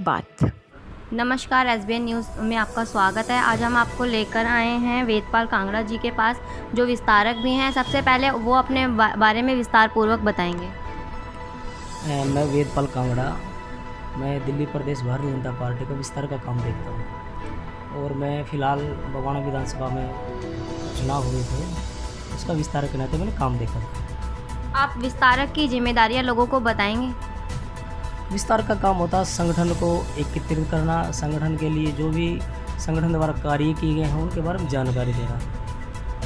बात। नमस्कार, SBN news में आपका स्वागत है। आज हम आपको लेकर आए हैं वेदपाल कांगड़ा जी के पास, जो विस्तारक भी हैं। सबसे पहले वो अपने बारे में विस्तार पूर्वक बताएंगे। मैं वेदपाल कांगड़ा, मैं दिल्ली प्रदेश भारतीय जनता पार्टी का विस्तार का काम देखता हूँ और मैं फ़िलहाल बवाना विधानसभा में चुनाव हुए थे, उसका विस्तार के नाते मैंने काम देखा था। आप विस्तारक की जिम्मेदारियां लोगों को बताएंगे। विस्तार का काम होता है संगठन को एकत्रित करना, संगठन के लिए जो भी संगठन द्वारा कार्य किए गए हैं उनके बारे में जानकारी देना।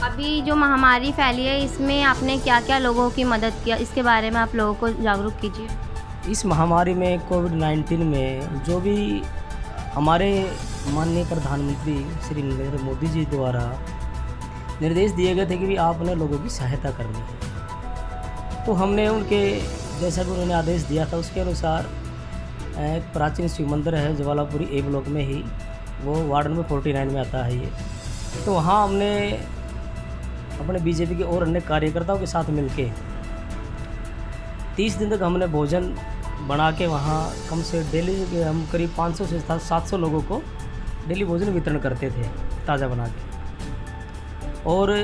अभी जो महामारी फैली है, इसमें आपने क्या क्या लोगों की मदद किया, इसके बारे में आप लोगों को जागरूक कीजिए। इस महामारी में कोविड-19 में जो भी हमारे माननीय प्रधानमंत्री श्री नरेंद्र मोदी जी द्वारा निर्देश दिए गए थे कि भी आपने लोगों की सहायता करनी है, तो हमने उनके जैसा भी उन्होंने आदेश दिया था उसके अनुसार एक प्राचीन शिव मंदिर है जवालापुरी ए ब्लॉक में ही, वो वार्ड नंबर 49 में आता है ये, तो वहाँ हमने अपने बीजेपी के और अन्य कार्यकर्ताओं के साथ मिलके 30 दिन तक हमने भोजन बना के वहाँ कम से डेली हम करीब 500 से 700 लोगों को डेली भोजन वितरण करते थे ताज़ा बना के, और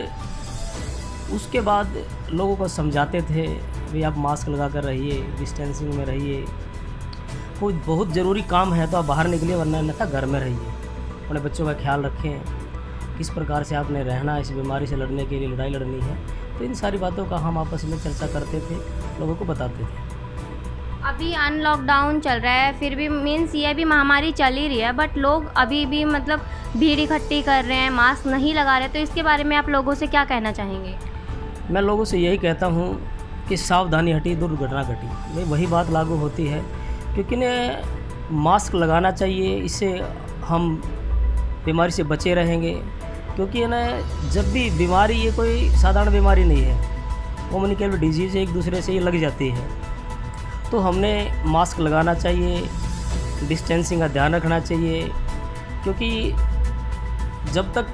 उसके बाद लोगों को समझाते थे भी आप मास्क लगा कर रहिए, डिस्टेंसिंग में रहिए, कोई बहुत ज़रूरी काम है तो आप बाहर निकलिए, वरना अन्यथा घर में रहिए, अपने बच्चों का ख्याल रखें, किस प्रकार से आपने रहना, इस बीमारी से लड़ने के लिए लड़ाई लड़नी है। तो इन सारी बातों का हम आपस में चर्चा करते थे, लोगों को बताते थे। अभी अनलॉकडाउन चल रहा है, फिर भी मीन्स ये भी महामारी चल ही रही है, बट लोग अभी भी मतलब भीड़ इकट्ठी कर रहे हैं, मास्क नहीं लगा रहे, तो इसके बारे में आप लोगों से क्या कहना चाहेंगे? मैं लोगों से यही कहता हूँ कि सावधानी हटी दुर्घटना घटी, भाई वही बात लागू होती है, क्योंकि ने मास्क लगाना चाहिए, इससे हम बीमारी से बचे रहेंगे, क्योंकि ना जब भी बीमारी ये कोई साधारण बीमारी नहीं है, कम्युनिकेबल डिजीज़ एक दूसरे से ये लग जाती है, तो हमने मास्क लगाना चाहिए, डिस्टेंसिंग का ध्यान रखना चाहिए, क्योंकि जब तक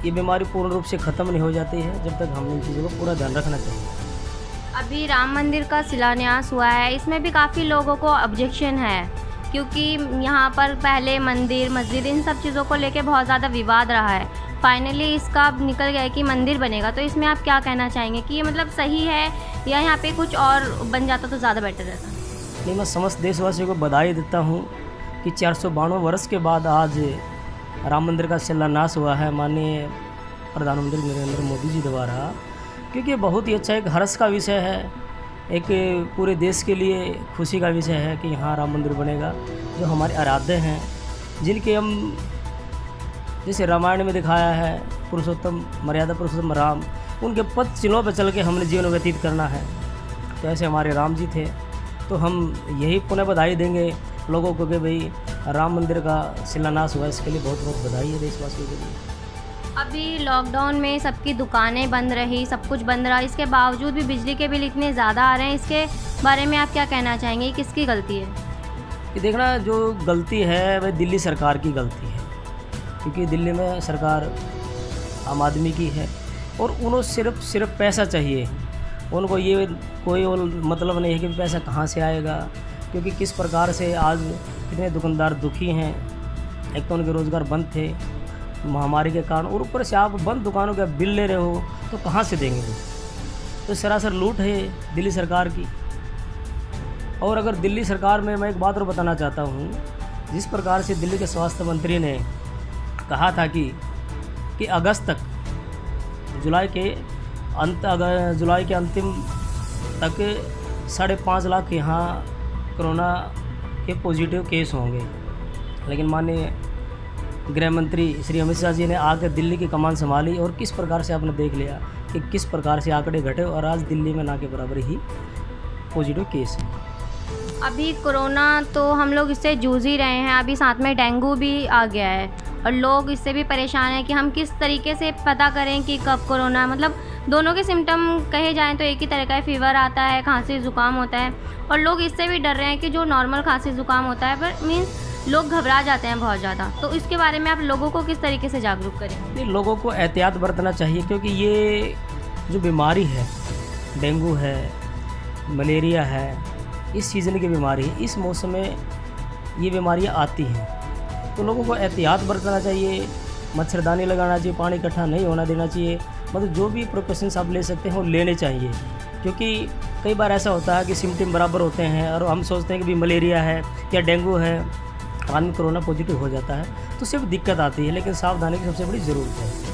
ये बीमारी पूर्ण रूप से ख़त्म नहीं हो जाती है, जब तक हमने इन चीज़ों का पूरा ध्यान रखना चाहिए। अभी राम मंदिर का शिलान्यास हुआ है, इसमें भी काफ़ी लोगों को ऑब्जेक्शन है, क्योंकि यहाँ पर पहले मंदिर मस्जिद इन सब चीज़ों को लेके बहुत ज़्यादा विवाद रहा है। फाइनली इसका निकल गया है कि मंदिर बनेगा, तो इसमें आप क्या कहना चाहेंगे कि ये मतलब सही है या यहाँ पे कुछ और बन जाता तो ज़्यादा बेटर रहता? नहीं, मैं समस्त देशवासियों को बधाई देता हूँ कि 492 वर्ष के बाद आज राम मंदिर का शिलान्यास हुआ है माननीय प्रधानमंत्री नरेंद्र मोदी जी द्वारा, क्योंकि बहुत ही अच्छा एक हर्ष का विषय है, एक पूरे देश के लिए खुशी का विषय है कि यहाँ राम मंदिर बनेगा, जो हमारे आराध्य हैं, जिनके हम जैसे रामायण में दिखाया है पुरुषोत्तम मर्यादा पुरुषोत्तम राम, उनके पद चिन्हों पर चल के हमने जीवन व्यतीत करना है, तो ऐसे हमारे राम जी थे। तो हम यही पुनः बधाई देंगे लोगों को कि भाई राम मंदिर का शिलान्यास हुआ, इसके लिए बहुत बहुत बधाई है देशवासियों के लिए। अभी लॉकडाउन में सबकी दुकानें बंद रही, सब कुछ बंद रहा, इसके बावजूद भी बिजली के बिल इतने ज़्यादा आ रहे हैं, इसके बारे में आप क्या कहना चाहेंगे? किसकी गलती है? ये देखना, जो गलती है वह दिल्ली सरकार की गलती है, क्योंकि दिल्ली में सरकार आम आदमी की है और उन्हें सिर्फ पैसा चाहिए, उनको ये कोई मतलब नहीं है कि पैसा कहाँ से आएगा, क्योंकि किस प्रकार से आज कितने दुकानदार दुखी हैं। एक तो उनके रोज़गार बंद थे महामारी के कारण, और ऊपर से आप बंद दुकानों का बिल ले रहे हो तो कहाँ से देंगे वो? तो सरासर लूट है दिल्ली सरकार की। और अगर दिल्ली सरकार में मैं एक बात और बताना चाहता हूँ, जिस प्रकार से दिल्ली के स्वास्थ्य मंत्री ने कहा था कि अगस्त तक जुलाई के अंतिम तक 5.5 लाख यहाँ कोरोना के पॉजिटिव केस होंगे, लेकिन माननीय गृह मंत्री श्री अमित शाह जी ने आकर दिल्ली की कमान संभाली और किस प्रकार से आपने देख लिया कि किस प्रकार से आंकड़े घटे और आज दिल्ली में ना के बराबर ही पॉजिटिव केस है। अभी कोरोना तो हम लोग इससे जूझ ही रहे हैं, अभी साथ में डेंगू भी आ गया है और लोग इससे भी परेशान हैं कि हम किस तरीके से पता करें कि कब कोरोना, मतलब दोनों के सिम्टम कहे जाएं तो एक ही तरह का है, फीवर आता है, खांसी ज़ुकाम होता है, और लोग इससे भी डर रहे हैं कि जो नॉर्मल खांसी ज़ुकाम होता है, पर मीन्स लोग घबरा जाते हैं बहुत ज़्यादा। तो इसके बारे में आप लोगों को किस तरीके से जागरूक करेंगे? लोगों को एहतियात बरतना चाहिए, क्योंकि ये जो बीमारी है, डेंगू है, मलेरिया है, इस सीज़न की बीमारी है, इस मौसम में ये बीमारियाँ आती हैं। तो लोगों को एहतियात बरतना चाहिए, मच्छरदानी लगाना चाहिए, पानी इकट्ठा नहीं होना देना चाहिए, मतलब जो भी प्रिकॉशंस आप ले सकते हैं वो लेने चाहिए। क्योंकि कई बार ऐसा होता है कि सिम्टम बराबर होते हैं और हम सोचते हैं कि भी मलेरिया है या डेंगू है, आदमी कोरोना पॉजिटिव हो जाता है तो सिर्फ दिक्कत आती है, लेकिन सावधानी की सबसे बड़ी ज़रूरत है।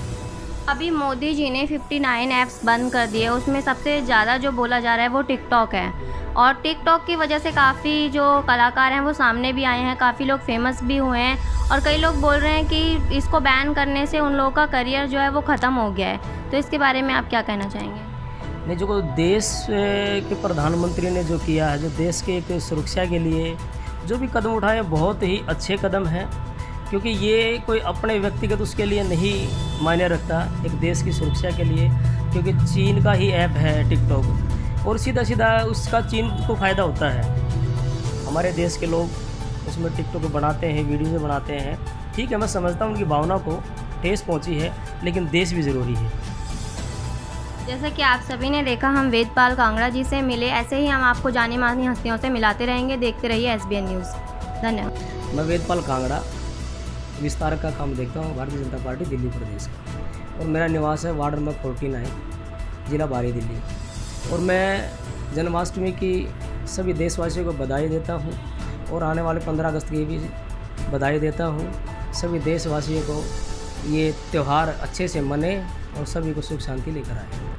अभी मोदी जी ने 59 ऐप्स बंद कर दिए, उसमें सबसे ज़्यादा जो बोला जा रहा है वो टिकटॉक है, और टिकटॉक की वजह से काफ़ी जो कलाकार हैं वो सामने भी आए हैं, काफ़ी लोग फेमस भी हुए हैं, और कई लोग बोल रहे हैं कि इसको बैन करने से उन लोगों का करियर जो है वो ख़त्म हो गया है। तो इसके बारे में आप क्या कहना चाहेंगे? नहीं, जो देश के प्रधानमंत्री ने जो किया है, जो देश के एक सुरक्षा के लिए जो भी कदम उठाए, बहुत ही अच्छे कदम हैं। क्योंकि ये कोई अपने व्यक्तिगत उसके लिए नहीं मायने रखता, एक देश की सुरक्षा के लिए, क्योंकि चीन का ही ऐप है टिकटॉक, और सीधा सीधा उसका चीन को फ़ायदा होता है। हमारे देश के लोग उसमें टिकटॉक बनाते हैं, वीडियो बनाते हैं, ठीक है, मैं समझता हूँ उनकी भावना को ठेस पहुँची है, लेकिन देश भी ज़रूरी है। जैसा कि आप सभी ने देखा, हम वेदपाल कांगड़ा जी से मिले, ऐसे ही हम आपको जानी मानी हस्तियों से मिलाते रहेंगे। देखते रहिए SBN न्यूज़। धन्यवाद। मैं वेदपाल कांगड़ा विस्तार का काम देखता हूँ, भारतीय जनता पार्टी दिल्ली प्रदेश का, और मेरा निवास है वार्ड नंबर 49, जिला बारी दिल्ली। और मैं जन्माष्टमी की सभी देशवासियों को बधाई देता हूँ, और आने वाले 15 अगस्त की भी बधाई देता हूँ। सभी देशवासियों को ये त्यौहार अच्छे से मने और सभी को सुख शांति लेकर आए।